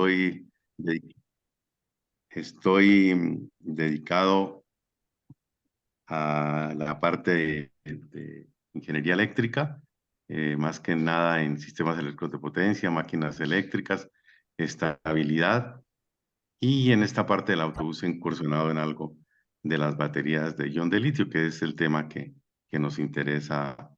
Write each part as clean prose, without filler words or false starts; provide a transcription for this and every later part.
dedi- estoy dedicado a la parte de ingeniería eléctrica, más que nada en sistemas eléctricos de potencia, máquinas eléctricas, estabilidad, y en esta parte del autobús he incursionado en algo de las baterías de ion de litio, que es el tema que nos interesa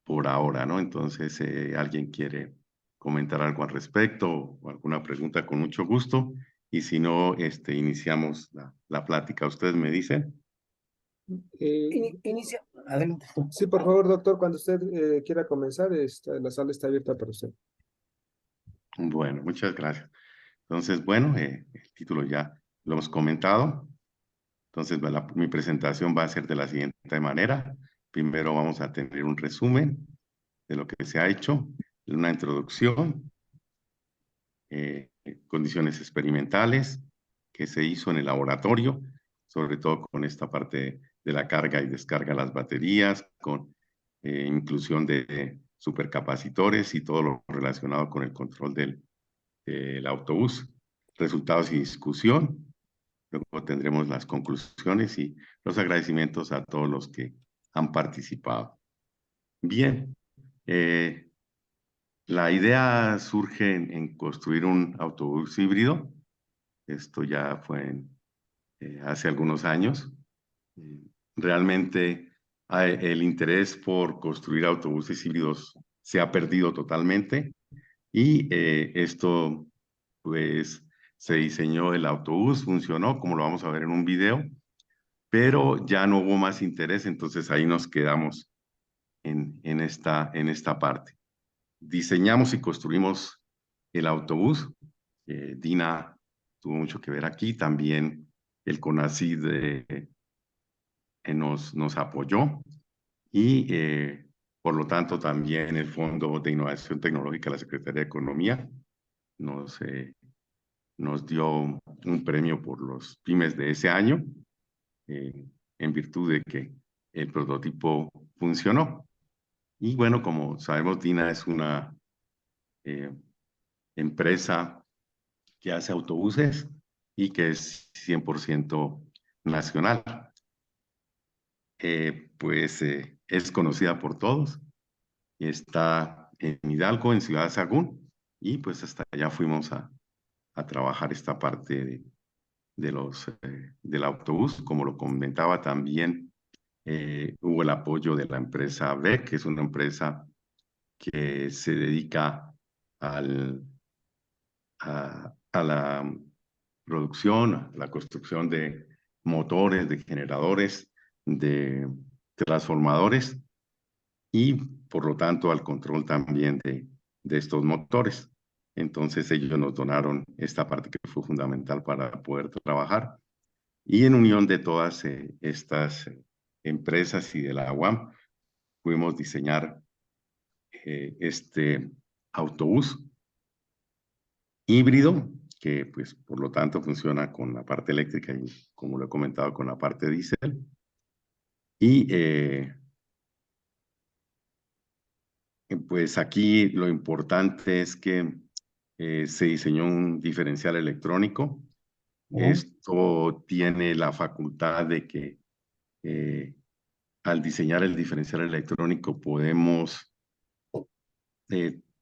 por ahora, ¿no? Entonces, ¿alguien quiere comentar algo al respecto o alguna pregunta? Con mucho gusto. Y si no, iniciamos la plática. ¿Ustedes me dicen? Inicia. Adelante. Sí, por favor, doctor, cuando usted quiera comenzar, la sala está abierta para usted. Bueno, muchas gracias. Entonces, bueno, el título ya lo hemos comentado. Entonces, mi presentación va a ser de la siguiente manera. Primero vamos a tener un resumen de lo que se ha hecho, una introducción, condiciones experimentales que se hizo en el laboratorio, sobre todo con esta parte de la carga y descarga de las baterías, con inclusión de supercapacitores y todo lo relacionado con el control del autobús, resultados y discusión. Luego tendremos las conclusiones y los agradecimientos a todos los que han participado. Bien, la idea surge en construir un autobús híbrido. Esto ya fue hace algunos años. Eh, Realmente el interés por construir autobuses híbridos se ha perdido totalmente y esto pues se diseñó el autobús, funcionó, como lo vamos a ver en un video, pero ya no hubo más interés, entonces ahí nos quedamos en esta parte. Diseñamos y construimos el autobús. Dina tuvo mucho que ver aquí, también el CONACYT nos apoyó y por lo tanto también el Fondo de Innovación Tecnológica de la Secretaría de Economía nos dio un premio por los pymes de ese año, en virtud de que el prototipo funcionó. Y bueno, como sabemos, Dina es una eh, empresa que hace autobuses y que es 100% nacional. Es conocida por todos y está en Hidalgo, en Ciudad Sagún, y pues hasta allá fuimos a trabajar esta parte del autobús. Como lo comentaba también, hubo el apoyo de la empresa BEC, que es una empresa que se dedica a la producción, a la construcción de motores, de generadores, de transformadores y por lo tanto al control también de estos motores. Entonces ellos nos donaron esta parte que fue fundamental para poder trabajar. Y en unión de todas estas empresas y de la UAM, pudimos diseñar este autobús híbrido, que pues por lo tanto funciona con la parte eléctrica y como lo he comentado con la parte diésel. Y pues aquí lo importante es que se diseñó un diferencial electrónico. Esto tiene la facultad de que al diseñar el diferencial electrónico podemos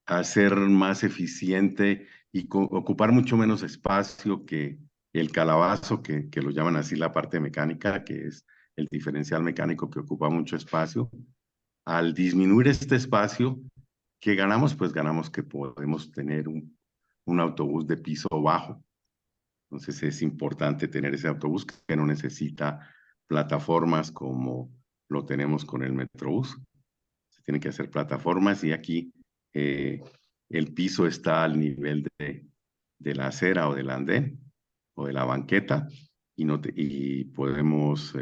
hacer más eficiente y ocupar mucho menos espacio que el calabazo, que lo llaman así la parte mecánica, que es el diferencial mecánico que ocupa mucho espacio. Al disminuir este espacio, ¿qué ganamos? Pues ganamos que podemos tener un autobús de piso bajo. Entonces es importante tener ese autobús que no necesita plataformas como lo tenemos con el Metrobús. Se tienen que hacer plataformas y aquí eh, el piso está al nivel de la acera o del andén o de la banqueta y podemos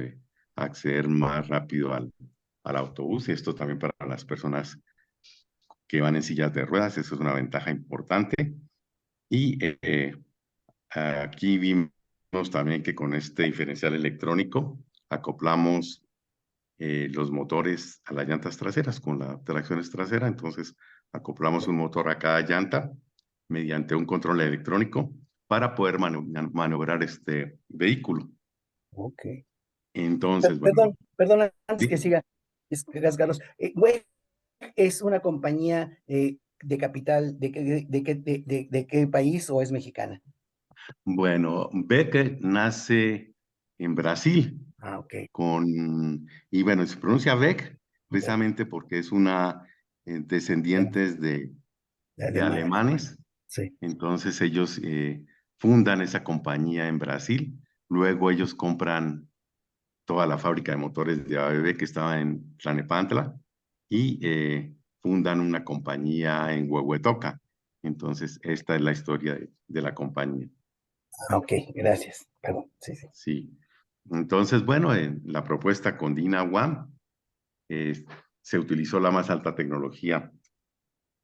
acceder más rápido al autobús. Y esto también para las personas que van en sillas de ruedas, eso es una ventaja importante. Y aquí vimos también que con este diferencial electrónico acoplamos los motores a las llantas traseras con la tracción trasera. Entonces acoplamos un motor a cada llanta mediante un control electrónico para poder maniobrar este vehículo. Ok. Entonces, bueno, Perdón, antes que sí, siga, Carlos. WEG es una compañía de capital, ¿de qué país o es mexicana? bueno, Becker nace en Brasil Ah, ok. y bueno, se pronuncia Beck Ok. precisamente porque es una descendientes De de alemanes. alemanes. Sí. Entonces ellos fundan esa compañía en Brasil, luego ellos compran toda la fábrica de motores de ABB que estaba en Tlanepantla y fundan una compañía en Huehuetoca. Entonces esta es la historia de la compañía. Ah, ok, gracias. Perdón, sí, sí. Sí. Entonces, bueno, en la propuesta con Dina One se utilizó la más alta tecnología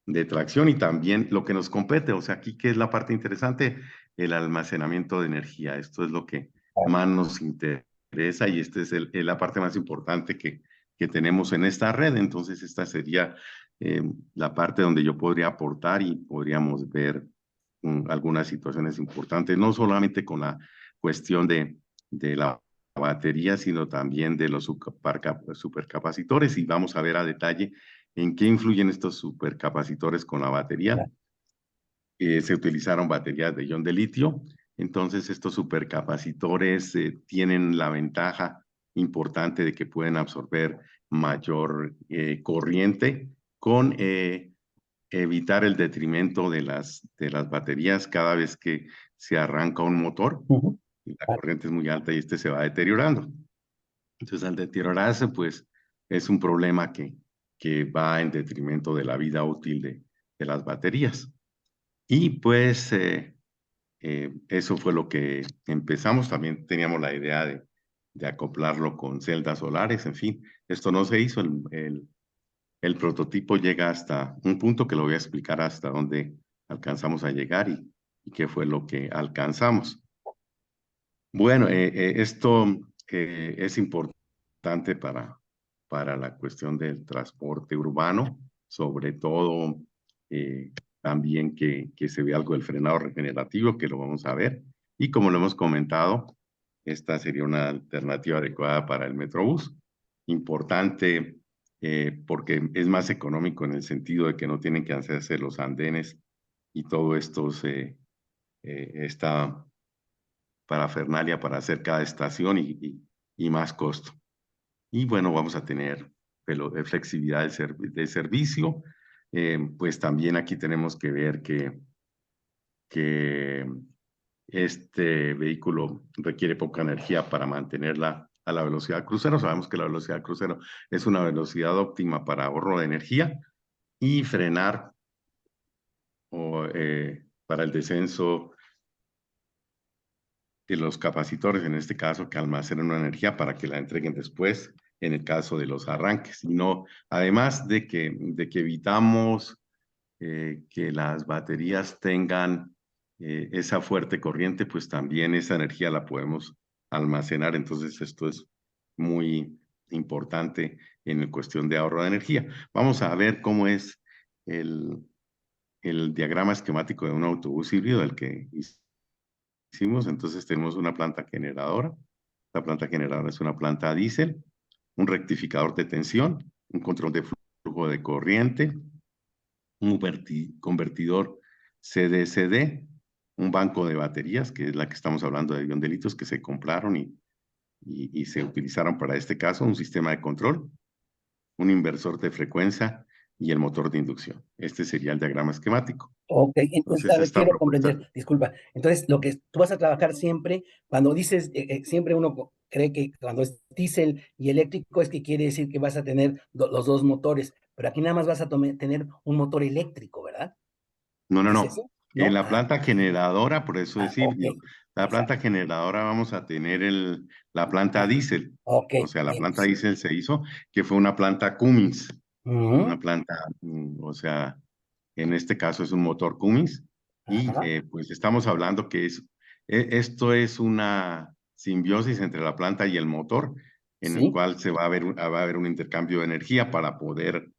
de tracción y también lo que nos compete, o sea, aquí que es la parte interesante, el almacenamiento de energía. Esto es lo que más nos interesa y esta es la parte más importante que tenemos en esta red. Entonces, esta sería la parte donde yo podría aportar y podríamos ver algunas situaciones importantes, no solamente con la cuestión de la batería, sino también de los supercapacitores y vamos a ver a detalle ¿en qué influyen estos supercapacitores con la batería? Claro. Se utilizaron baterías de ion de litio, entonces estos supercapacitores tienen la ventaja importante de que pueden absorber mayor corriente con evitar el detrimento de las baterías cada vez que se arranca un motor Ujú. y la Vale. corriente es muy alta y este se va deteriorando. Entonces, al deteriorarse, pues es un problema que va en detrimento de la vida útil de las baterías. Y pues eso fue lo que empezamos. También teníamos la idea de acoplarlo con celdas solares. En fin, esto no se hizo. El prototipo llega hasta un punto que lo voy a explicar hasta dónde alcanzamos a llegar y qué fue lo que alcanzamos. Bueno, esto es importante para la cuestión del transporte urbano, sobre todo también que se ve algo del frenado regenerativo, que lo vamos a ver. Y como lo hemos comentado, esta sería una alternativa adecuada para el Metrobús. Importante porque es más económico en el sentido de que no tienen que hacerse los andenes y todo esto está parafernalia para hacer cada estación y más costo. Y bueno, vamos a tener flexibilidad de servicio. Pues también aquí tenemos que ver que este vehículo requiere poca energía para mantenerla a la velocidad crucero. Sabemos que la velocidad crucero es una velocidad óptima para ahorro de energía y frenar para el descenso de los capacitores, en este caso, que almacenan una energía para que la entreguen después, en el caso de los arranques. Y no, además de que evitamos que las baterías tengan esa fuerte corriente, pues también esa energía la podemos almacenar. Entonces, esto es muy importante en cuestión de ahorro de energía. Vamos a ver cómo es el, el diagrama esquemático de un autobús híbrido, del que hicimos. Entonces tenemos una planta generadora. La planta generadora es una planta diésel, un rectificador de tensión, un control de flujo de corriente, un convertidor CD-CD, un banco de baterías, que es la que estamos hablando de ion que se compraron y se utilizaron para este caso, un sistema de control, un inversor de frecuencia y el motor de inducción. Este sería el diagrama esquemático. Ok, entonces, a Entonces, ver, esta quiero propuesta. comprender, disculpa. Entonces, lo que tú vas a trabajar siempre, cuando dices, siempre uno cree que cuando es diésel y eléctrico es que quiere decir que vas a tener los dos motores, pero aquí nada más vas a tener un motor eléctrico, ¿verdad? No, no, ¿Es no. eso? En ¿No? la Ah, planta generadora, por eso es ok, híbrido. La planta exacto. generadora vamos a tener la planta diésel. Ok, O sea, la bien. planta diésel se hizo, que fue una planta Cummins. Ujú. Una planta, o sea, en este caso es un motor Cummins. Y Ajá, pues estamos hablando que esto es una simbiosis entre la planta y el motor, en el sí, cual va a haber un intercambio de energía para poder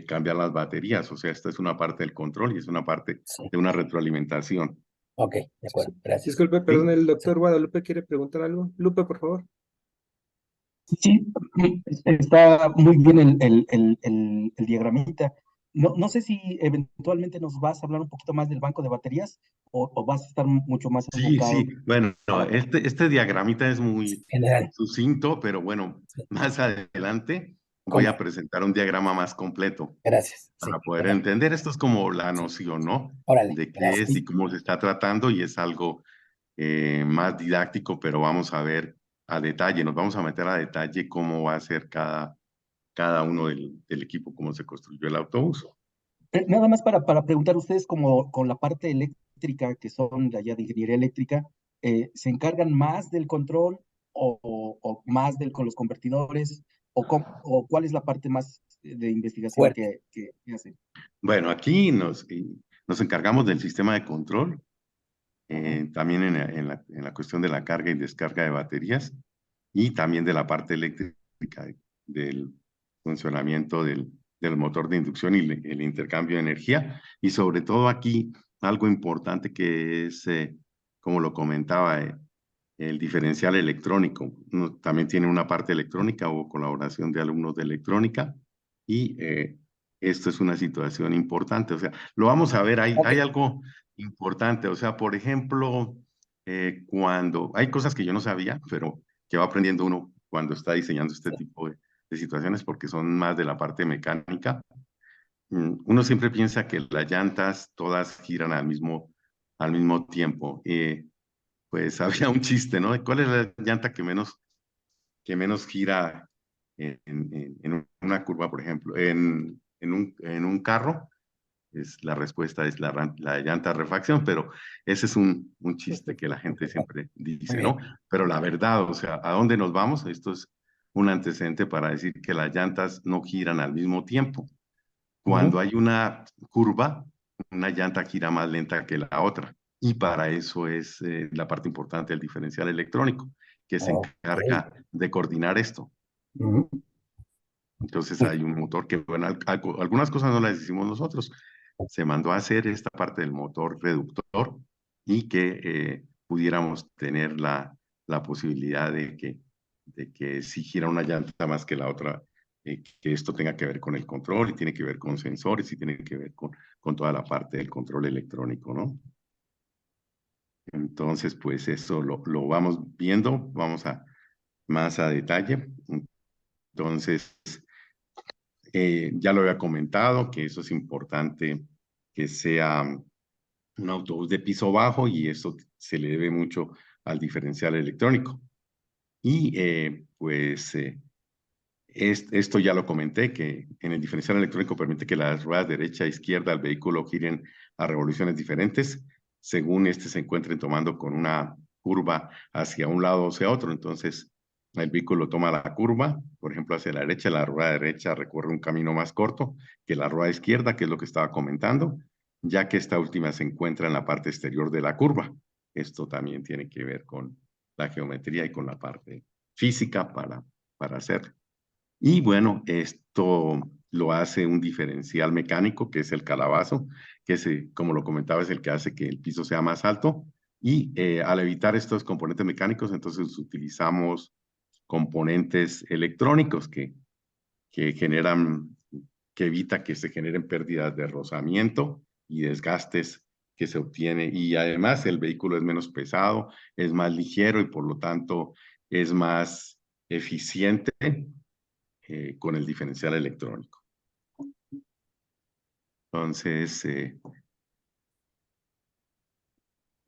cambiar las baterías. O sea, esta es una parte del control y es una parte Sí. de una retroalimentación. Ok, de acuerdo, gracias. Disculpe, perdón, ¿Sí? el Sí. doctor Guadalupe quiere preguntar algo. Lupe, por favor. Sí, está muy bien el diagramita. No sé si eventualmente nos vas a hablar un poquito más del banco de baterías o vas a estar mucho más Sí, enfocado. sí. Bueno, no, este diagramita es muy General, sucinto, pero bueno, sí. más adelante voy ¿Cómo? a presentar un diagrama más completo Gracias, sí, para poder general, entender. Esto es como la sí. noción, ¿no? Órale, De qué gracias. es y cómo se está tratando y es algo más didáctico, pero vamos a ver a detalle, nos vamos a meter a detalle cómo va a ser cada uno del equipo, cómo se construyó el autobús. Nada más para preguntar, ustedes como con la parte eléctrica, que son de allá de ingeniería eléctrica, ¿se encargan más del control o más con los convertidores? ¿O cuál es la parte más de investigación Fuerte. que hacen? Bueno, aquí nos encargamos del sistema de control, también en la cuestión de la carga y descarga de baterías y también de la parte eléctrica, del funcionamiento del motor de inducción y el intercambio de energía. Y sobre todo aquí, algo importante que es, como lo comentaba, el diferencial electrónico. También tiene una parte electrónica o colaboración de alumnos de electrónica y esto es una situación importante. O sea, lo vamos a ver, Ok, hay algo importante. O sea, por ejemplo, cuando hay cosas que yo no sabía, pero que va aprendiendo uno cuando está diseñando este sí. tipo de situaciones porque son más de la parte mecánica. Uno siempre piensa que las llantas todas giran al mismo tiempo. Pues había un chiste, ¿no? ¿Cuál es la llanta que menos gira en una curva, por ejemplo? En un carro, la respuesta es la llanta refacción, pero ese es un chiste que la gente siempre Muy dice, bien. ¿no? Pero la verdad, o sea, ¿a dónde nos vamos? Esto es un antecedente para decir que las llantas no giran al mismo tiempo. Cuando Ujú. hay una curva, una llanta gira más lenta que la otra. Y para eso es la parte importante del diferencial electrónico, que se Ok. encarga de coordinar esto. Ujú. Entonces Sí. hay un motor que, bueno, algunas cosas no las hicimos nosotros. Se mandó a hacer esta parte del motor reductor y que pudiéramos tener la posibilidad de que si gira una llanta más que la otra, que esto tenga que ver con el control y tiene que ver con sensores y tiene que ver con toda la parte del control electrónico, ¿no? Entonces, pues eso lo vamos viendo, vamos a más a detalle. Entonces, ya lo había comentado, que eso es importante que sea un autobús de piso bajo y eso se le debe mucho al diferencial electrónico. Y pues esto ya lo comenté, que en el diferencial electrónico permite que las ruedas derecha e izquierda del vehículo giren a revoluciones diferentes según este se encuentren tomando con una curva hacia un lado o hacia otro. Entonces, el vehículo toma la curva, por ejemplo, hacia la derecha, la rueda derecha recorre un camino más corto que la rueda izquierda, que es lo que estaba comentando, ya que esta última se encuentra en la parte exterior de la curva. Esto también tiene que ver con la geometría y con la parte física para hacerlo. Y bueno, esto lo hace un diferencial mecánico, que es el calabazo, que es, como lo comentaba, es el que hace que el piso sea más alto. Y al evitar estos componentes mecánicos, entonces utilizamos componentes electrónicos que generan, que evita que se generen pérdidas de rozamiento y desgastes que se obtiene. Y además el vehículo es menos pesado, es más ligero y por lo tanto es más eficiente con el diferencial electrónico. Entonces,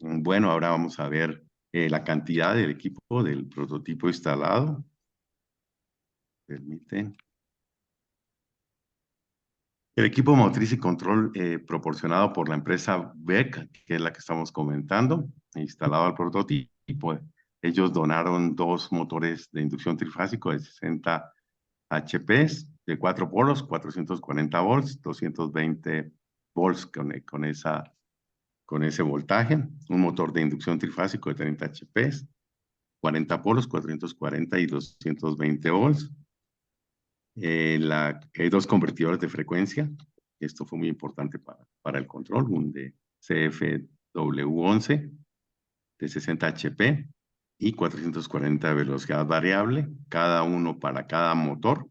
bueno, ahora vamos a ver la cantidad del equipo del prototipo instalado. Permiten. El equipo motriz y control proporcionado por la empresa BEC, que es la que estamos comentando, instalado al prototipo. Ellos donaron 2 motores de inducción trifásico de 60 HPs de 4 polos, 440 volts, 220 volts con ese voltaje, un motor de inducción trifásico de 30 HPs, 40 polos, 440 y 220 volts, Hay dos convertidores de frecuencia. Esto fue muy importante para el control, un de CFW11 de 60 HP y 440 de velocidad variable, cada uno para cada motor.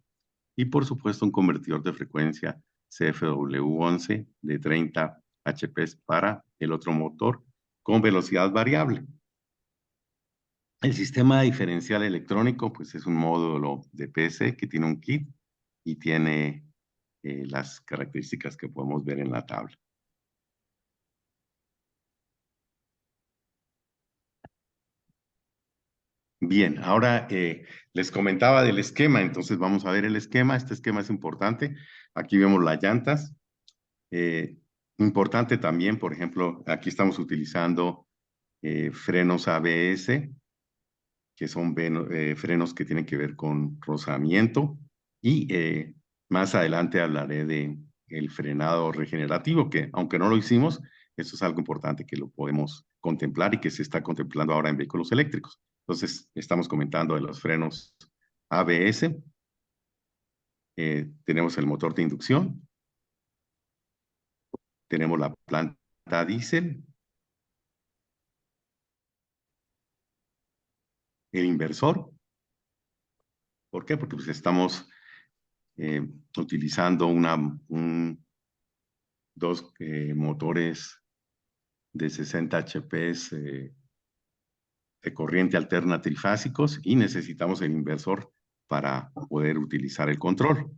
Y por supuesto un convertidor de frecuencia CFW11 de 30 HP para el otro motor con velocidad variable. El sistema diferencial electrónico pues es un módulo de PC que tiene un kit y tiene las características que podemos ver en la tabla. Bien, ahora les comentaba del esquema, entonces vamos a ver el esquema. Este esquema es importante. Aquí vemos las llantas. Importante también, por ejemplo, aquí estamos utilizando frenos ABS, que son frenos que tienen que ver con rozamiento. Y más adelante hablaré de el frenado regenerativo, que aunque no lo hicimos, eso es algo importante que lo podemos contemplar y que se está contemplando ahora en vehículos eléctricos. Entonces, estamos comentando de los frenos ABS. Tenemos el motor de inducción. Tenemos la planta diésel. El inversor. ¿Por qué? Porque pues, estamos utilizando dos motores de 60 HP de corriente alterna trifásicos y necesitamos el inversor para poder utilizar el control.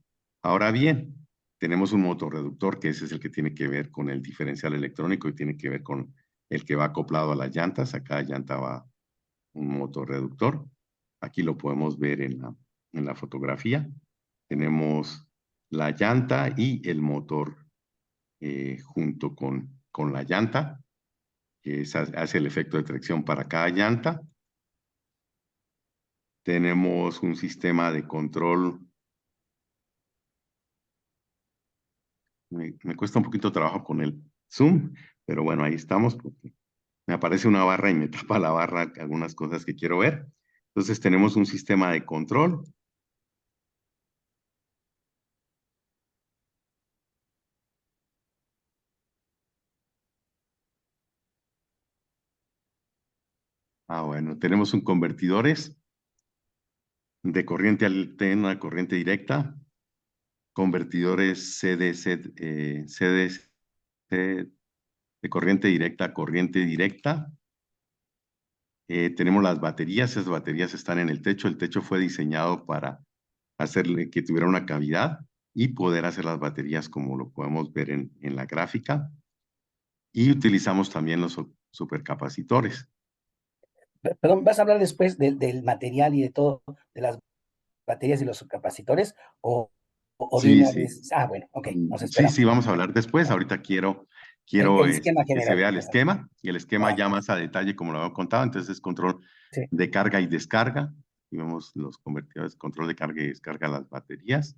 Ahora bien, tenemos un motorreductor que ese es el que tiene que ver con el diferencial electrónico y tiene que ver con el que va acoplado a las llantas. A cada llanta va un motorreductor. Aquí lo podemos ver en la fotografía. Tenemos la llanta y el motor junto con la llanta, que hace el efecto de tracción para cada llanta. Tenemos un sistema de control. Me cuesta un poquito trabajo con el zoom, pero bueno, ahí estamos porque me aparece una barra y me tapa la barra algunas cosas que quiero ver. Entonces tenemos un sistema de control. Bueno, tenemos un convertidores de corriente alterna a corriente directa, convertidores CDC de corriente directa a corriente directa. Tenemos las baterías, esas baterías están en el techo. El techo fue diseñado para hacerle que tuviera una cavidad y poder hacer las baterías como lo podemos ver en la gráfica. Y utilizamos también los supercapacitores. Perdón, ¿vas a hablar después del material y de todo, de las baterías y los capacitores? ¿O de Sí, una sí. vez? Bueno, ok, nos Sí, esperamos. sí, vamos a hablar después. Ahorita quiero El esquema que se general. vea el esquema, y el esquema ya Ok, más a detalle, como lo había contado. Entonces, es control sí. de carga y descarga. Y vemos los convertidores, control de carga y descarga de las baterías.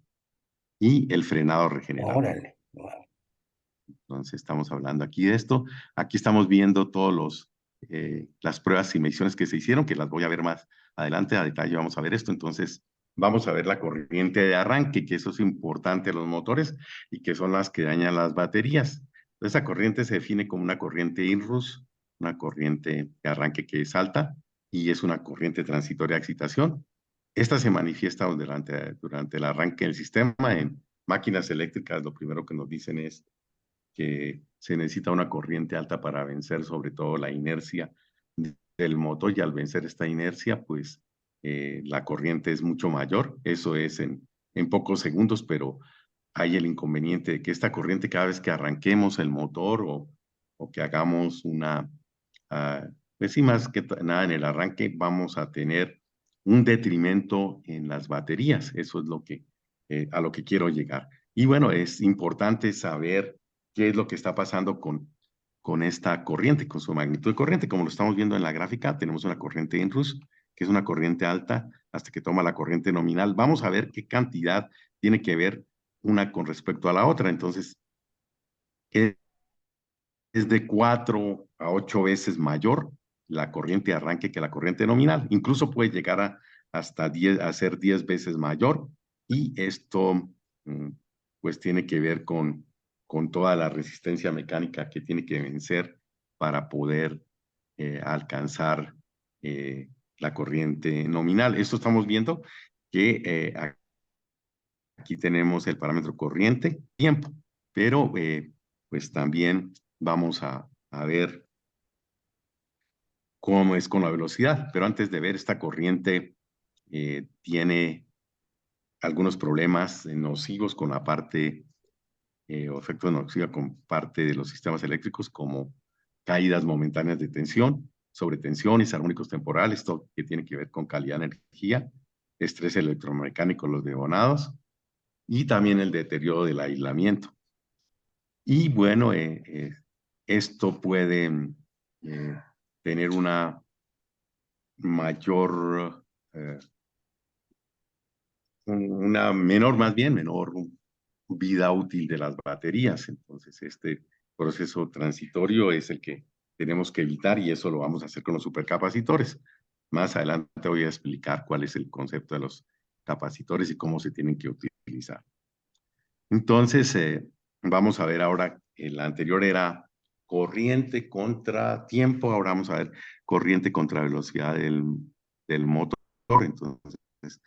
Y el frenado regenerativo. Órale. Wow. Entonces, estamos hablando aquí de esto. Aquí estamos viendo todos las pruebas y mediciones que se hicieron, que las voy a ver más adelante a detalle. Vamos a ver esto. Entonces, vamos a ver la corriente de arranque, que eso es importante en los motores y que son las que dañan las baterías. Esa corriente se define como una corriente inrush, una corriente de arranque que es alta y es una corriente transitoria de excitación. Esta se manifiesta durante el arranque del sistema. En máquinas eléctricas, lo primero que nos dicen es que se necesita una corriente alta para vencer sobre todo la inercia del motor, y al vencer esta inercia, pues la corriente es mucho mayor. Eso es en pocos segundos, pero hay el inconveniente de que esta corriente, cada vez que arranquemos el motor o que hagamos pues sí, más que nada en el arranque, vamos a tener un detrimento en las baterías. Eso es a lo que quiero llegar. Y bueno, es importante saber qué es lo que está pasando con esta corriente, con su magnitud de corriente. Como lo estamos viendo en la gráfica, tenemos una corriente inrush, que es una corriente alta, hasta que toma la corriente nominal. Vamos a ver qué cantidad tiene que ver una con respecto a la otra. Entonces, es de 4 a 8 veces mayor la corriente de arranque que la corriente nominal. Incluso puede llegar hasta a ser 10 veces mayor y esto pues tiene que ver con toda la resistencia mecánica que tiene que vencer para poder alcanzar la corriente nominal. Esto estamos viendo que aquí tenemos el parámetro corriente, tiempo, pero pues también vamos a ver cómo es con la velocidad. Pero antes de ver esta corriente, tiene algunos problemas nocivos con la parte o efectos nocivos con parte de los sistemas eléctricos, como caídas momentáneas de tensión, sobretensiones, armónicos temporales, todo que tiene que ver con calidad de energía, estrés electromecánico, los devonados, y también el deterioro del aislamiento. Y bueno, esto puede tener una mayor, menor vida útil de las baterías. Entonces, este proceso transitorio es el que tenemos que evitar y eso lo vamos a hacer con los supercapacitores. Más adelante voy a explicar cuál es el concepto de los capacitores y cómo se tienen que utilizar. Entonces, vamos a ver ahora, el anterior era corriente contra tiempo, ahora vamos a ver corriente contra velocidad del motor. Entonces,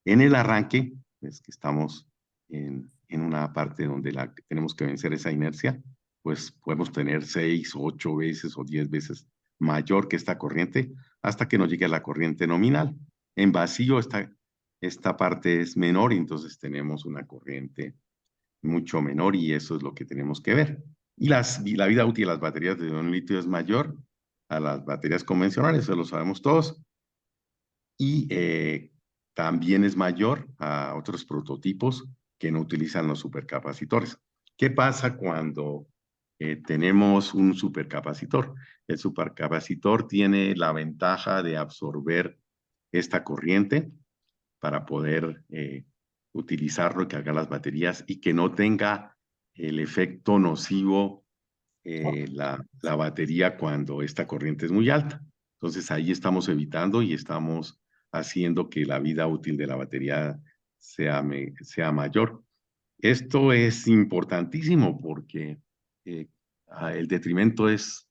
en el arranque, es que estamos en una parte donde tenemos que vencer esa inercia, pues podemos tener 6, 8 veces o 10 veces mayor que esta corriente hasta que nos llegue a la corriente nominal. En vacío esta parte es menor y entonces tenemos una corriente mucho menor y eso es lo que tenemos que ver. Y la vida útil de las baterías de ion litio es mayor a las baterías convencionales, eso lo sabemos todos. Y también es mayor a otros prototipos que no utilizan los supercapacitores. ¿Qué pasa cuando tenemos un supercapacitor? El supercapacitor tiene la ventaja de absorber esta corriente para poder utilizarlo y cargar las baterías y que no tenga el efecto nocivo la batería cuando esta corriente es muy alta. Entonces ahí estamos evitando y estamos haciendo que la vida útil de la batería sea mayor. Esto es importantísimo porque el detrimento es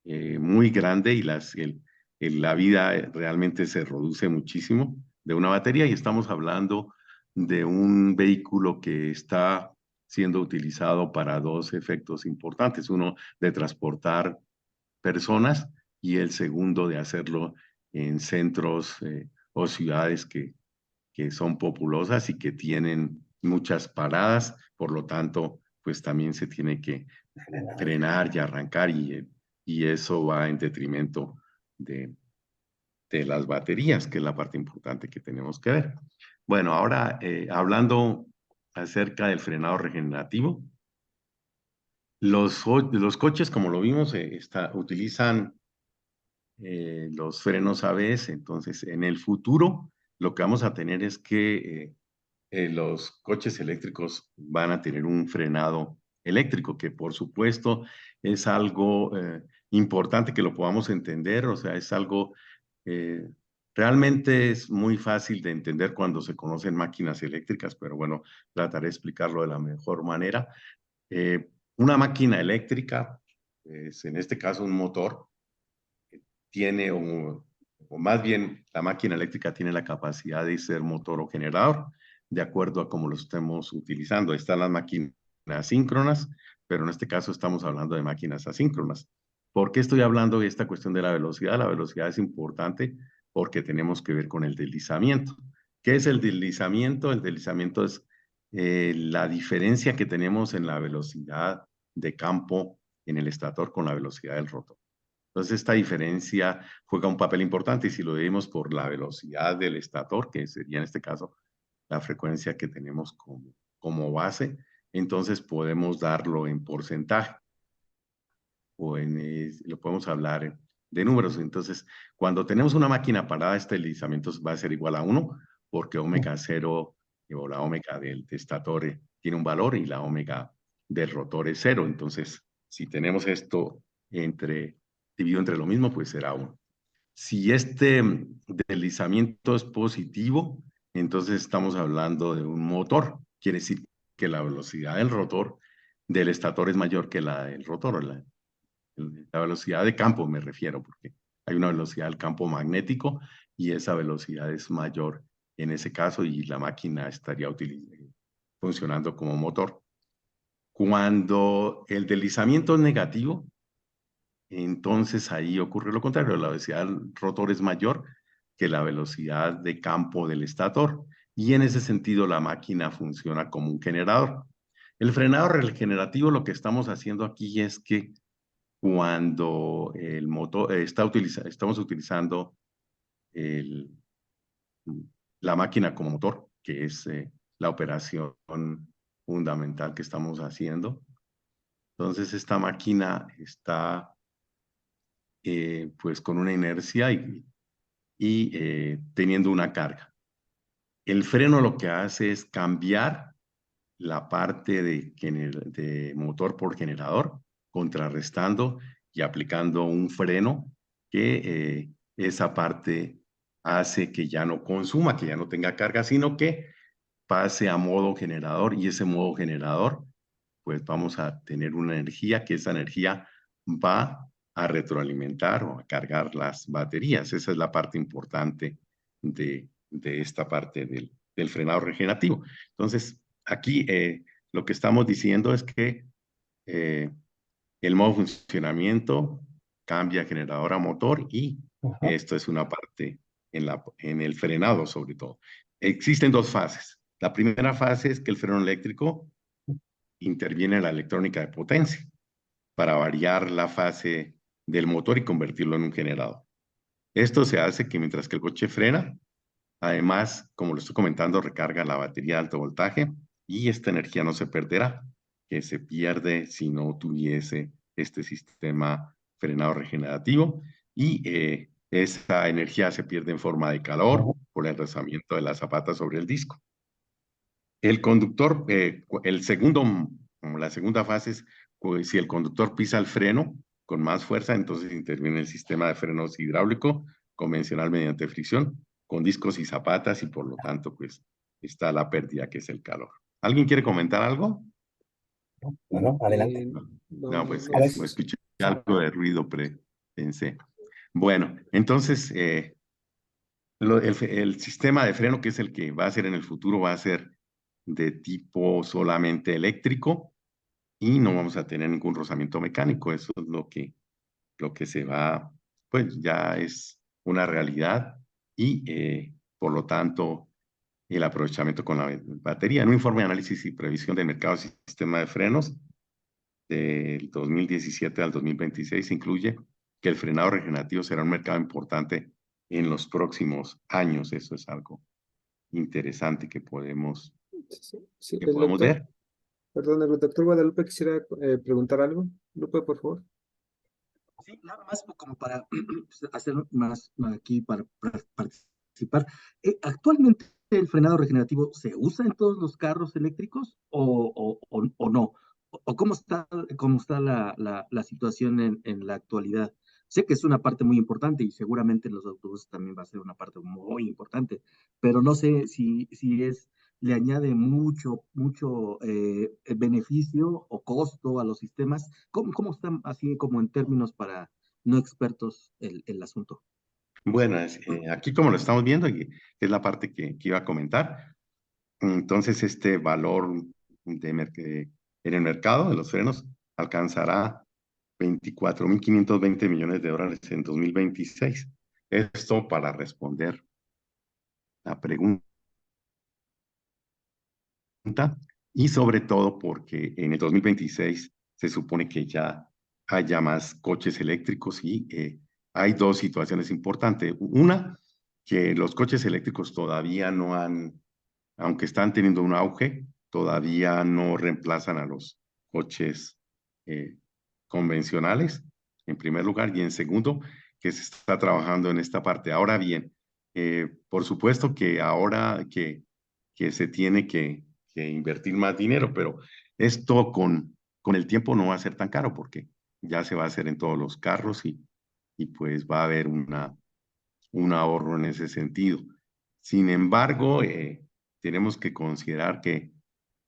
muy grande y la vida realmente se reduce muchísimo de una batería y estamos hablando de un vehículo que está siendo utilizado para dos efectos importantes. Uno, de transportar personas y el segundo, de hacerlo en centros o ciudades que son populosas y que tienen muchas paradas. Por lo tanto, pues también se tiene que frenar y arrancar y eso va en detrimento de, de las baterías, que es la parte importante que tenemos que ver. Bueno, ahora hablando acerca del frenado regenerativo, los coches, como lo vimos, utilizan los frenos ABS. Entonces, en el futuro, lo que vamos a tener es que los coches eléctricos van a tener un frenado eléctrico, que por supuesto es algo importante que lo podamos entender, o sea, es algo eh, realmente es muy fácil de entender cuando se conocen máquinas eléctricas, pero bueno, trataré de explicarlo de la mejor manera. Una máquina eléctrica, en este caso un motor, tiene, o más bien la máquina eléctrica tiene la capacidad de ser motor o generador, de acuerdo a cómo lo estemos utilizando. Están las máquinas síncronas, pero en este caso estamos hablando de máquinas asíncronas. ¿Por qué estoy hablando de esta cuestión de la velocidad? La velocidad es importante porque tenemos que ver con el deslizamiento. ¿Qué es el deslizamiento? El deslizamiento es la diferencia que tenemos en la velocidad de campo en el estator con la velocidad del rotor. Entonces, esta diferencia juega un papel importante y si lo vemos por la velocidad del estator, que sería en este caso la frecuencia que tenemos como base, entonces podemos darlo en porcentaje o lo podemos hablar de números. Entonces, cuando tenemos una máquina parada, este deslizamiento va a ser igual a 1 porque omega 0 o la omega del estator tiene un valor y la omega del rotor es 0. Entonces, si tenemos esto dividido entre lo mismo, pues será 1. Si este deslizamiento es positivo, entonces estamos hablando de un motor. Quiere decir que la velocidad del rotor del estator es mayor que la del rotor, la velocidad de campo me refiero, porque hay una velocidad del campo magnético y esa velocidad es mayor en ese caso y la máquina estaría funcionando como motor. Cuando el deslizamiento es negativo, entonces ahí ocurre lo contrario, la velocidad del rotor es mayor que la velocidad de campo del estator y en ese sentido la máquina funciona como un generador. El frenado regenerativo lo que estamos haciendo aquí es que cuando el motor estamos utilizando el, la máquina como motor, que es la operación fundamental que estamos haciendo. Entonces esta máquina está pues con una inercia y teniendo una carga. El freno lo que hace es cambiar la parte de motor por generador, contrarrestando y aplicando un freno que esa parte hace que ya no consuma, que ya no tenga carga, sino que pase a modo generador y ese modo generador, pues vamos a tener una energía que esa energía va a retroalimentar o a cargar las baterías. Esa es la parte importante de esta parte del frenado regenerativo. Entonces, aquí lo que estamos diciendo es que el modo de funcionamiento cambia generador a motor y esto es una parte en el frenado sobre todo. Existen dos fases. La primera fase es que el freno eléctrico interviene en la electrónica de potencia para variar la fase del motor y convertirlo en un generador. Esto se hace que mientras que el coche frena, además, como lo estoy comentando, recarga la batería de alto voltaje y esta energía no se perderá, que se pierde si no tuviese este sistema frenado regenerativo y esa energía se pierde en forma de calor por el rozamiento de la zapata sobre el disco. El conductor, la segunda fase es pues, si el conductor pisa el freno con más fuerza, entonces interviene el sistema de frenos hidráulico convencional mediante fricción con discos y zapatas y por lo tanto pues está la pérdida que es el calor. ¿Alguien quiere comentar algo? No, adelante. No, pues A ver. escuché algo de ruido, pensé. Bueno, entonces el sistema de freno que es el que va a ser en el futuro va a ser de tipo solamente eléctrico y no vamos a tener ningún rozamiento mecánico. Eso es lo que se va, pues ya es una realidad y por lo tanto el aprovechamiento con la batería. En un informe de análisis y previsión del mercado del sistema de frenos del 2017 al 2026 incluye que el frenado regenerativo será un mercado importante en los próximos años. Eso es algo interesante que podemos El doctor, ver. perdón, el doctor Guadalupe quisiera preguntar algo. Lupe, por favor. Sí, nada más como para hacer más aquí para participar. ¿Actualmente el frenado regenerativo se usa en todos los carros eléctricos o no? ¿O cómo está la situación en la actualidad? Sé que es una parte muy importante y seguramente en los autobuses también va a ser una parte muy importante, pero no sé si le añade mucho beneficio o costo a los sistemas. ¿Cómo están así como en términos para no expertos el asunto? Bueno, aquí como lo estamos viendo, y es la parte que iba a comentar, entonces este valor en el mercado de los frenos alcanzará 24.520 millones de dólares en 2026. Esto para responder la pregunta y sobre todo porque en el 2026 se supone que ya haya más coches eléctricos y hay dos situaciones importantes. Una, que los coches eléctricos todavía no han, aunque están teniendo un auge, todavía no reemplazan a los coches convencionales, en primer lugar, y en segundo, que se está trabajando en esta parte. Ahora bien, por supuesto que ahora que se tiene que invertir más dinero, pero esto con el tiempo no va a ser tan caro porque ya se va a hacer en todos los carros y pues va a haber un ahorro en ese sentido. Sin embargo, tenemos que considerar que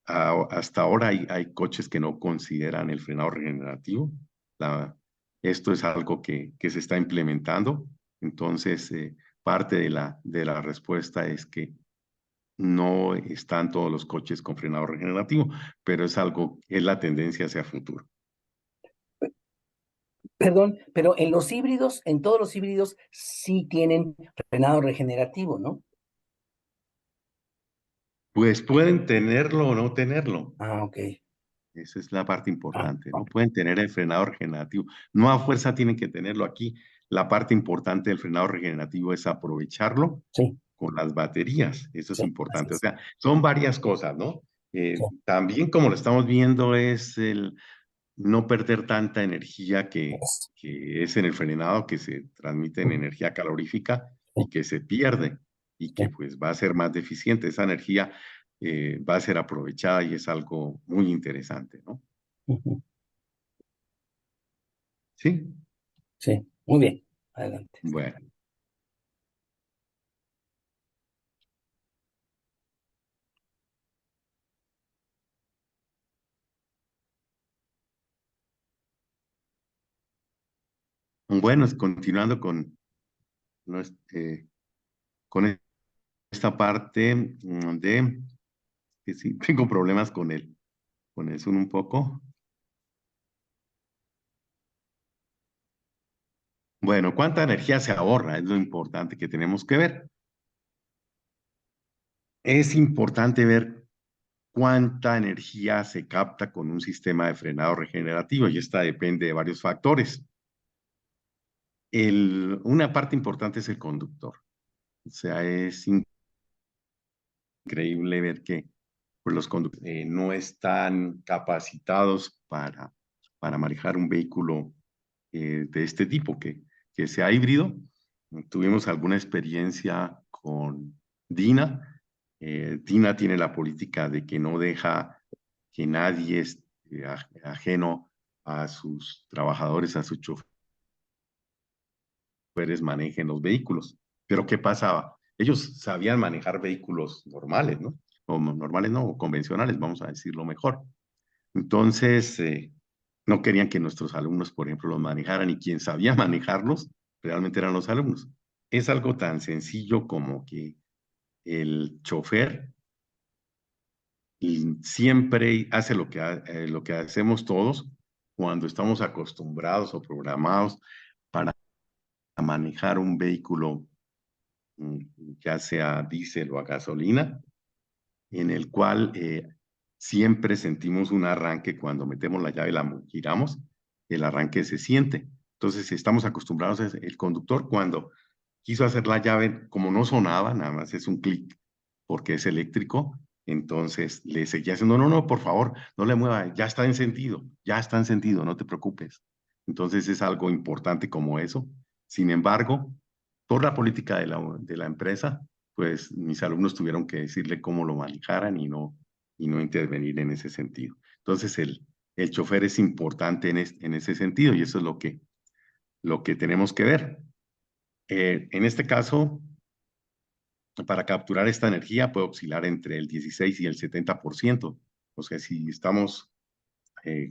hasta ahora hay coches que no consideran el frenado regenerativo. Esto es algo que se está implementando. Entonces, parte de la respuesta es que no están todos los coches con frenado regenerativo, pero es algo, es la tendencia hacia futuro. Perdón, pero en los híbridos, en todos los híbridos sí tienen frenado regenerativo, ¿no? Pues pueden tenerlo o no tenerlo. Ah, ok. Esa es la parte Ah, importante, ¿no? ok. Pueden tener el frenado regenerativo. No a fuerza tienen que tenerlo aquí. La parte importante del frenado regenerativo es aprovecharlo Sí, con las baterías. Eso es sí, así importante. O es. sea, son varias cosas, ¿no? Sí, También como lo estamos viendo es el no perder tanta energía es. que es en el frenado, que se transmite en energía calorífica Sí, y que se pierde y que sí. pues va a ser más deficiente. Esa energía va a ser aprovechada y es algo muy interesante, ¿no? Ujú. Sí, Sí, muy bien. Adelante. bueno. Bueno, continuando nues- eh, con esta parte de que sí, tengo problemas con eso un poco. Bueno, ¿cuánta energía se ahorra? Es lo importante que tenemos que ver. Es importante ver cuánta energía se capta con un sistema de frenado regenerativo y esta depende de varios factores. Una parte importante es el conductor. O sea, es increíble ver que pues, los conductores no están capacitados para manejar un vehículo de este tipo, que sea híbrido. Tuvimos alguna experiencia con Dina. Dina tiene la política de que no deja que nadie ajeno a sus trabajadores, a sus choferes manejen los vehículos. Pero ¿qué pasaba? Ellos sabían manejar vehículos normales, ¿no? O normales no, o convencionales, vamos a decirlo mejor. Entonces, no querían que nuestros alumnos, por ejemplo, los manejaran y quien sabía manejarlos realmente eran los alumnos. Es algo tan sencillo como que el chofer siempre hace lo que hacemos todos cuando estamos acostumbrados o programados para manejar un vehículo, mm, ya sea diésel o a gasolina, en el cual siempre sentimos un arranque cuando metemos la llave y la giramos, el arranque se siente. Entonces, si estamos acostumbrados, el conductor cuando quiso hacer la llave, como no sonaba, nada más es un clic porque es eléctrico, entonces le seguía haciendo, no, no, por favor, no le mueva, ya está encendido, no te preocupes. Entonces es algo importante como eso. Sin embargo, por la política de la empresa, pues mis alumnos tuvieron que decirle cómo lo manejaran y no intervenir en ese sentido. Entonces el chofer es importante en ese sentido y eso es lo que tenemos que ver. En este caso, para capturar esta energía puede oscilar entre el 16 y el 70%. O sea, si estamos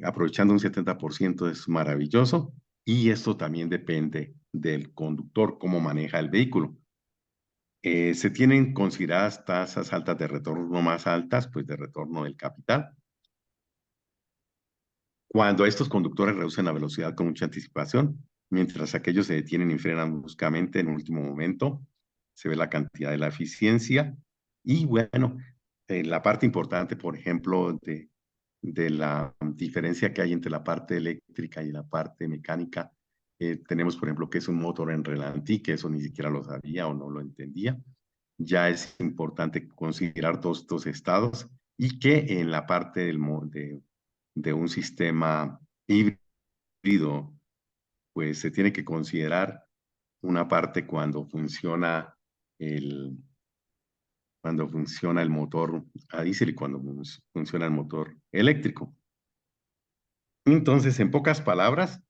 aprovechando un 70% es maravilloso y esto también depende del conductor, cómo maneja el vehículo. Se tienen consideradas tasas altas de retorno más altas, pues de retorno del capital. Cuando estos conductores reducen la velocidad con mucha anticipación, mientras aquellos se detienen y frenan bruscamente en último momento, se ve la cantidad de la eficiencia. Y bueno, la parte importante, por ejemplo, de la diferencia que hay entre la parte eléctrica y la parte mecánica, tenemos, por ejemplo, que es un motor en relantí, que eso ni siquiera lo sabía o no lo entendía. Ya es importante considerar todos estos estados y que en la parte de un sistema híbrido, pues se tiene que considerar una parte el, cuando funciona el motor a diésel y cuando funciona el motor eléctrico. Entonces, en pocas palabras,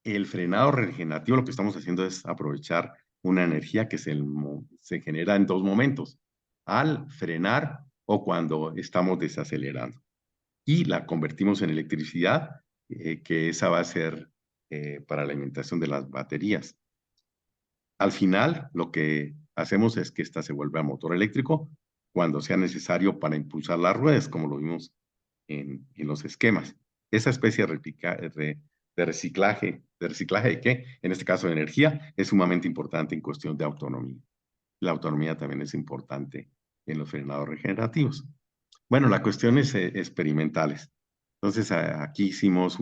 el frenado regenerativo lo que estamos haciendo es aprovechar una energía que se genera en dos momentos, al frenar o cuando estamos desacelerando. Y la convertimos en electricidad, que esa va a ser para la alimentación de las baterías. Al final, lo que hacemos es que esta se vuelve a motor eléctrico cuando sea necesario para impulsar las ruedas, como lo vimos en los esquemas. Esa especie de reciclaje de qué, en este caso de energía, es sumamente importante en cuestión de autonomía. La autonomía también es importante en los frenados regenerativos. Bueno, la cuestión es experimentales. Entonces, aquí hicimos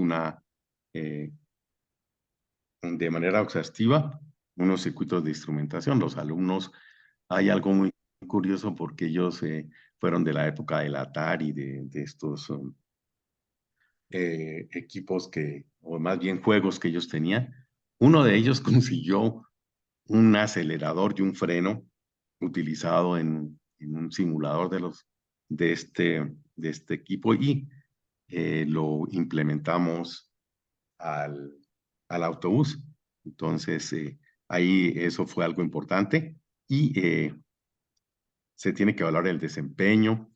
de manera exhaustiva unos circuitos de instrumentación. Los alumnos, hay algo muy curioso porque ellos fueron de la época del Atari, de estos equipos o más bien juegos que ellos tenían. Uno de ellos consiguió un acelerador y un freno utilizado en un simulador de este equipo y lo implementamos al autobús. Entonces, ahí eso fue algo importante y se tiene que evaluar el desempeño.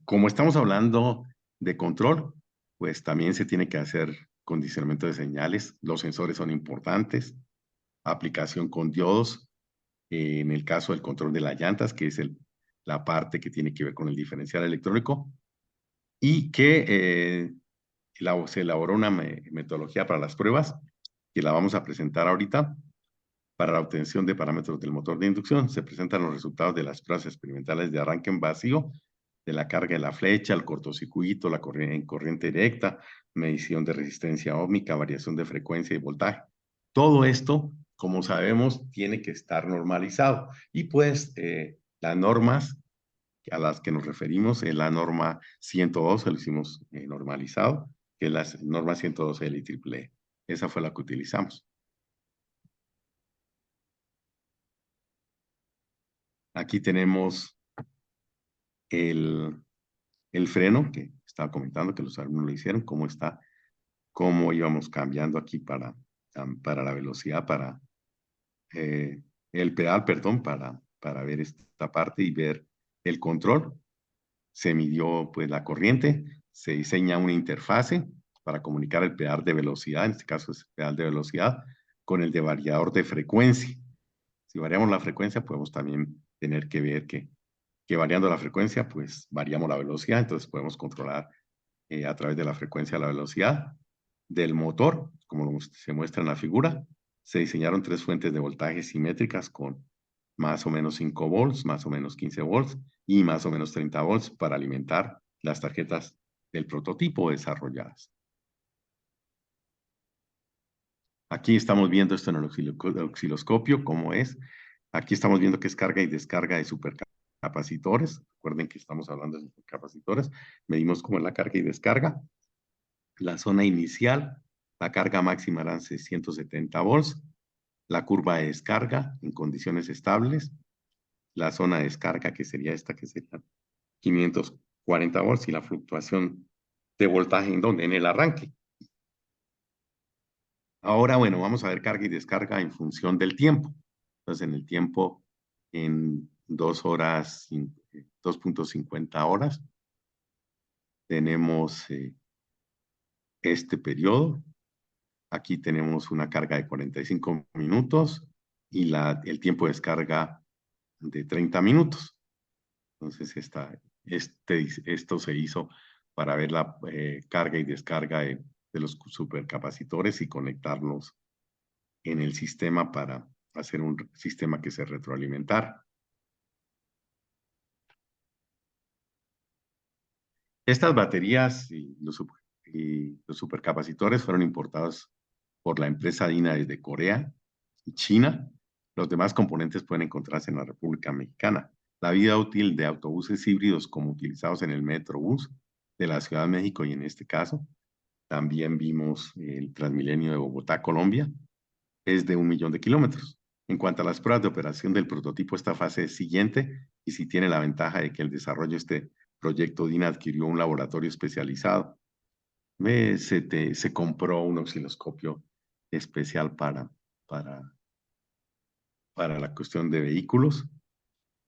Como estamos hablando de control, pues también se tiene que hacer condicionamiento de señales. Los sensores son importantes. Aplicación con diodos. En el caso del control de las llantas, que es la parte que tiene que ver con el diferencial electrónico, y que se elaboró una metodología para las pruebas, que la vamos a presentar ahorita. Para la obtención de parámetros del motor de inducción, se presentan los resultados de las pruebas experimentales de arranque en vacío, de la carga de la flecha, el cortocircuito, la corriente directa, medición de resistencia óhmica, variación de frecuencia y voltaje. Todo esto, como sabemos, tiene que estar normalizado. Y pues las normas a las que nos referimos es la norma 112, lo hicimos normalizado, que es la norma 112 del IEEE. Esa fue la que utilizamos. Aquí tenemos el freno que estaba comentando, que los alumnos lo hicieron, cómo íbamos cambiando aquí para la velocidad, para el pedal, perdón, para ver esta parte y ver el control. Se midió pues la corriente, se diseña una interfase para comunicar el pedal de velocidad, en este caso es el pedal de velocidad, con el de variador de frecuencia. Si variamos la frecuencia, podemos también tener que ver que variando la frecuencia, pues variamos la velocidad, entonces podemos controlar a través de la frecuencia la velocidad del motor, como se muestra en la figura. Se diseñaron 3 fuentes de voltaje simétricas con más o menos 5 volts, más o menos 15 volts y más o menos 30 volts para alimentar las tarjetas del prototipo desarrolladas. Aquí estamos viendo esto en el osciloscopio, cómo es. Aquí estamos viendo que es carga y descarga de supercapacitores. Recuerden que estamos hablando de supercapacitores. Medimos cómo es la carga y descarga. La zona inicial, la carga máxima eran 670 volts. La curva de descarga en condiciones estables. La zona de descarga, que sería esta, que sería 540 volts. Y la fluctuación de voltaje, ¿en dónde? En el arranque. Ahora, bueno, vamos a ver carga y descarga en función del tiempo. Entonces, en el tiempo, en 2 horas, 2.50 horas, tenemos este periodo. Aquí tenemos una carga de 45 minutos y el tiempo de descarga de 30 minutos. Entonces, esto se hizo para ver la carga y descarga de los supercapacitores y conectarlos en el sistema para hacer un sistema que se retroalimentara. Estas baterías y los supercapacitores fueron importados por la empresa DINA desde Corea y China. Los demás componentes pueden encontrarse en la República Mexicana. La vida útil de autobuses híbridos como utilizados en el Metrobús de la Ciudad de México y en este caso, también vimos el Transmilenio de Bogotá, Colombia, es de 1 millón de kilómetros. En cuanto a las pruebas de operación del prototipo, esta fase es siguiente y sí tiene la ventaja de que el desarrollo de este proyecto DINA adquirió un laboratorio especializado. Se compró un osciloscopio especial para para la cuestión de vehículos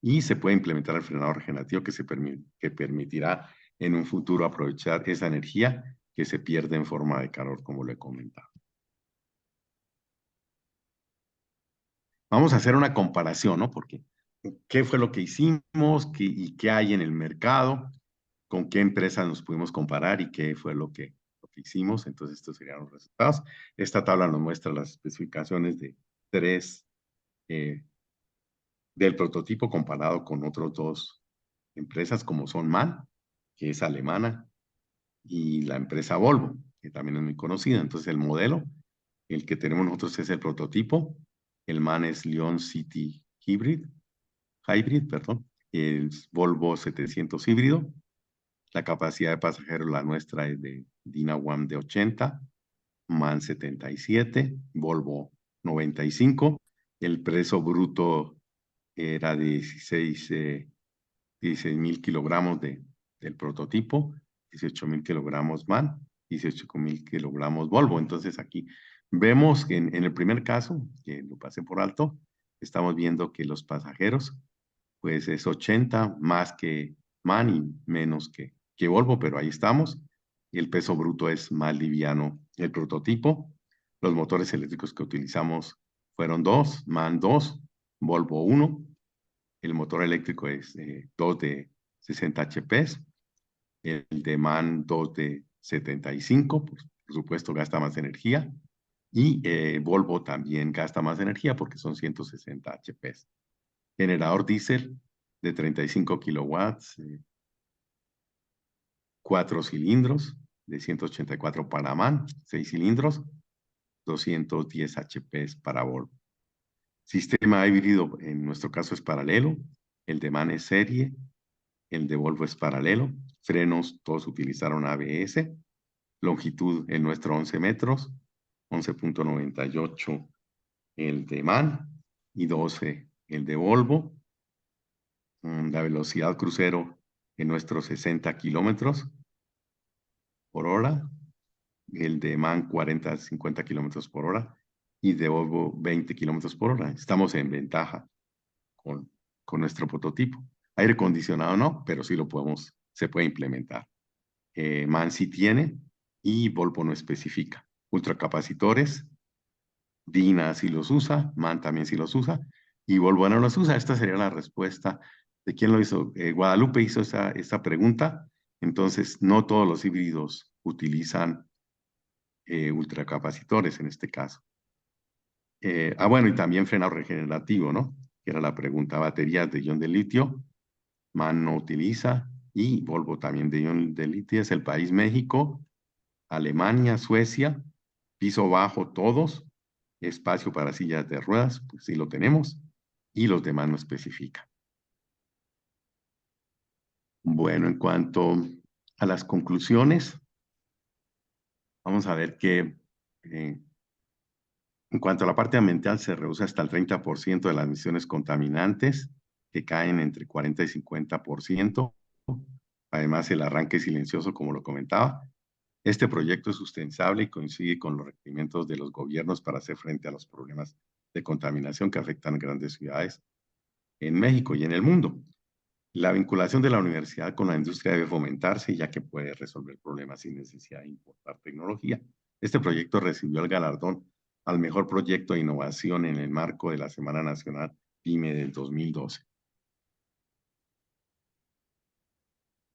y se puede implementar el frenado regenerativo que permitirá en un futuro aprovechar esa energía que se pierde en forma de calor, como lo he comentado. Vamos a hacer una comparación, ¿no? Porque ¿qué fue lo que hicimos y qué hay en el mercado? ¿Con qué empresas nos pudimos comparar y qué fue lo que hicimos? Entonces, estos serían los resultados. Esta tabla nos muestra las especificaciones de tres del prototipo comparado con otros dos empresas como son MAN, que es alemana, y la empresa Volvo, que también es muy conocida. Entonces, el modelo, el que tenemos nosotros es el prototipo. El MAN es Lyon City Hybrid, perdón. El Volvo 700 híbrido. La capacidad de pasajeros, la nuestra es de Dina One de 80, MAN 77, Volvo 95. El peso bruto era de 16,000 kilogramos del prototipo, 18,000 kilogramos MAN, 18,000 kilogramos Volvo. Entonces aquí vemos que en el primer caso, que lo pasé por alto, estamos viendo que los pasajeros, pues es 80 más que MAN y menos que Volvo, pero ahí estamos. Y el peso bruto es más liviano el prototipo. Los motores eléctricos que utilizamos fueron dos, MAN 2, Volvo 1. El motor eléctrico es 2 de 60 HP, el de MAN 2 de 75, pues, por supuesto gasta más energía, y Volvo también gasta más energía porque son 160 HP. Generador diésel de 35 kilowatts, 4 cilindros, de 184 para MAN, 6 cilindros, 210 HP para Volvo. Sistema híbrido, en nuestro caso es paralelo, el de MAN es serie, el de Volvo es paralelo, frenos todos utilizaron ABS, longitud el nuestro 11 metros, 11.98 el de MAN y 12 el de Volvo. La velocidad crucero en nuestros 60 kilómetros por hora, el de MAN 40 a 50 kilómetros por hora y de Volvo 20 kilómetros por hora. Estamos en ventaja con nuestro prototipo. Aire acondicionado no, pero sí se puede implementar. MAN sí tiene y Volvo no especifica. Ultracapacitores, Dina sí los usa, MAN también sí los usa y Volvo no los usa. Esta sería la respuesta de quién lo hizo. Guadalupe hizo esta pregunta. Entonces, no todos los híbridos utilizan ultracapacitores en este caso. Bueno, y también frenado regenerativo, ¿no? Que era la pregunta. Baterías de ion de litio, MAN no utiliza y Volvo también de ion de litio. Es el país México, Alemania, Suecia, piso bajo todos, espacio para sillas de ruedas, pues sí lo tenemos, y los demás no especifican. Bueno, en cuanto a las conclusiones, vamos a ver que en cuanto a la parte ambiental, se reduce hasta el 30% de las emisiones contaminantes, que caen entre 40 y 50%. Además, el arranque silencioso, como lo comentaba. Este proyecto es sustentable y coincide con los requerimientos de los gobiernos para hacer frente a los problemas de contaminación que afectan grandes ciudades en México y en el mundo. La vinculación de la universidad con la industria debe fomentarse, ya que puede resolver problemas sin necesidad de importar tecnología. Este proyecto recibió el galardón al mejor proyecto de innovación en el marco de la Semana Nacional PYME del 2012.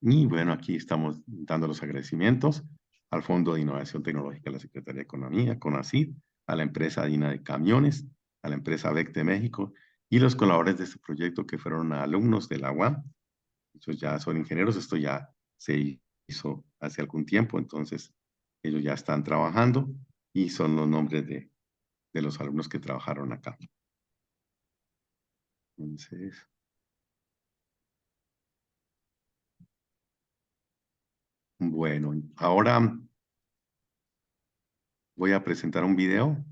Y bueno, aquí estamos dando los agradecimientos al Fondo de Innovación Tecnológica de la Secretaría de Economía, CONACYT, a la empresa DINA de Camiones, a la empresa BEC de México y los colaboradores de este proyecto que fueron alumnos de la UAM. Ellos ya son ingenieros, esto ya se hizo hace algún tiempo, entonces ellos ya están trabajando y son los nombres de los alumnos que trabajaron acá. Entonces, bueno, ahora voy a presentar un video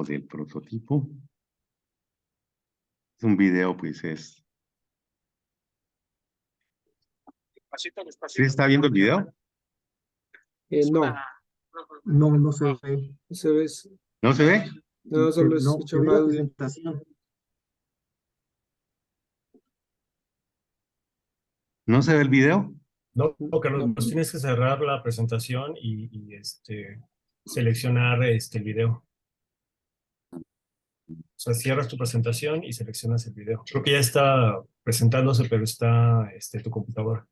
del prototipo. Es un video, pues es... ¿Sí está viendo el video? No. No, no se ve. Se ve, ¿No se ve? no, solo No, escucha se un ve la audio. presentación. ¿No se ve el video? No, Carlos, No, pues tienes que cerrar la presentación seleccionar el video. O sea, cierras tu presentación y seleccionas el video. Creo que ya está presentándose, pero está tu computadora.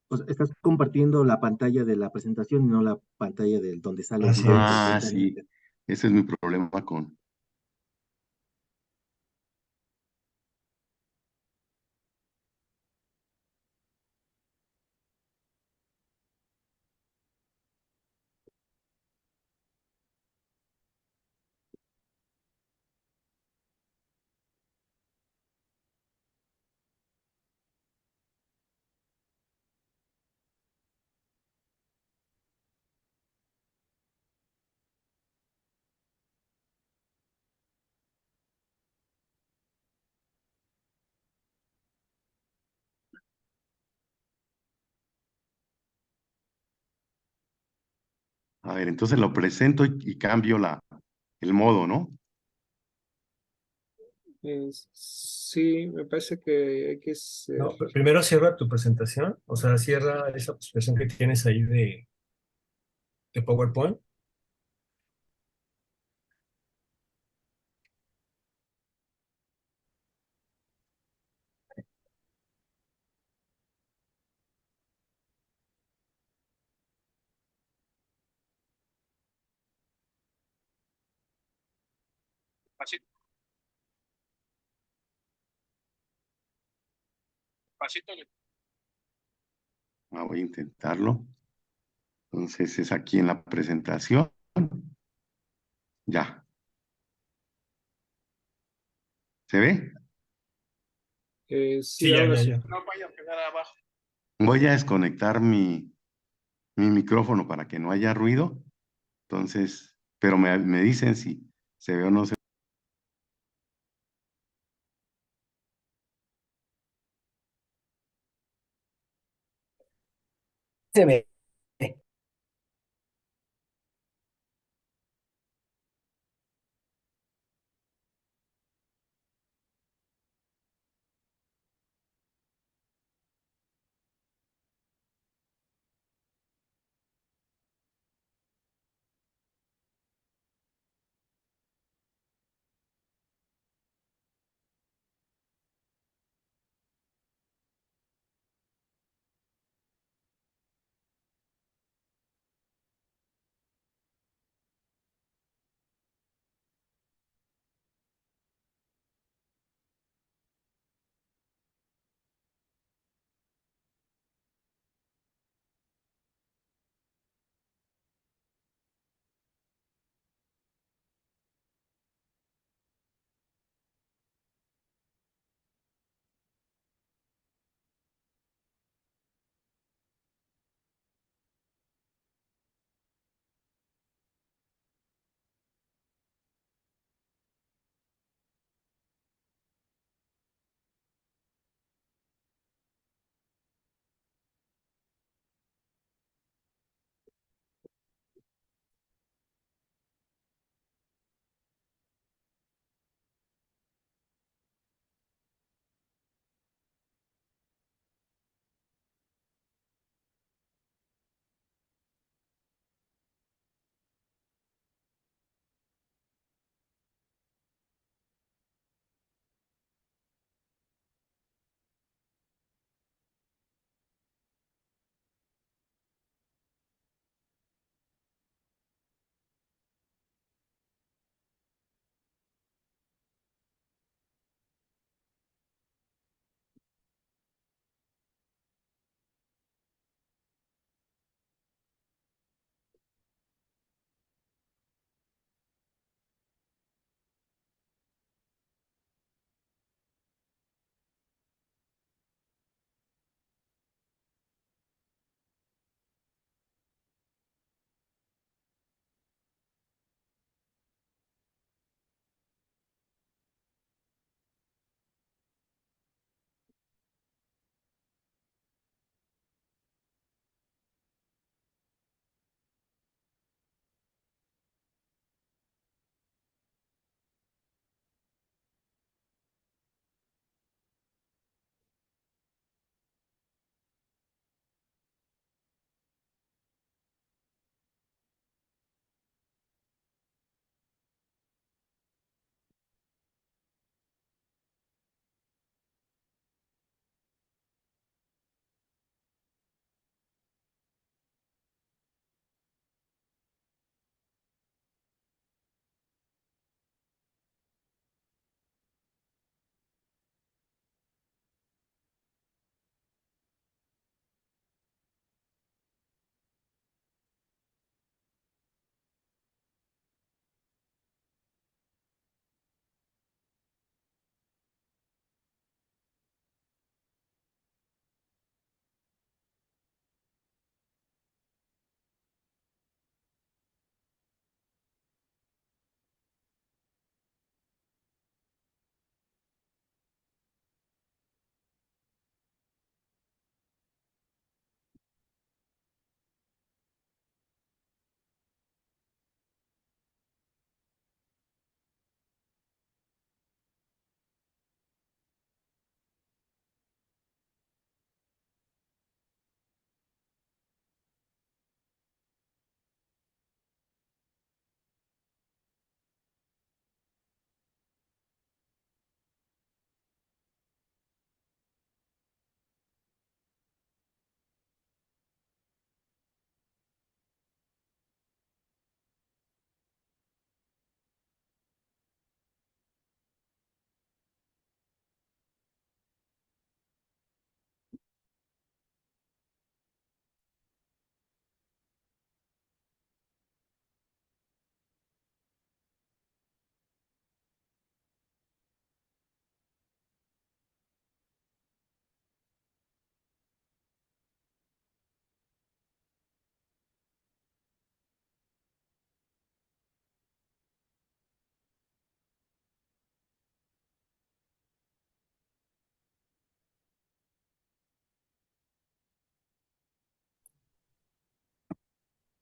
O sea, estás compartiendo la pantalla de la presentación y no la pantalla de donde sale el Así video es. Ah, sí. completamente. Ese es mi problema con... A ver, entonces lo presento y cambio el modo, ¿no? sí, me parece que hay que ser. No, primero cierra tu presentación, o sea, cierra esa presentación que tienes ahí de PowerPoint. Ah, voy a intentarlo. Entonces es aquí en la presentación. Ya. ¿Se ve? Sí, Sí, ya, ahora ya, sí. ya. Voy a desconectar mi micrófono para que no haya ruido. Entonces, pero me dicen si se ve o no se Se ve.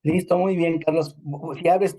Listo, muy bien, Carlos. Si abres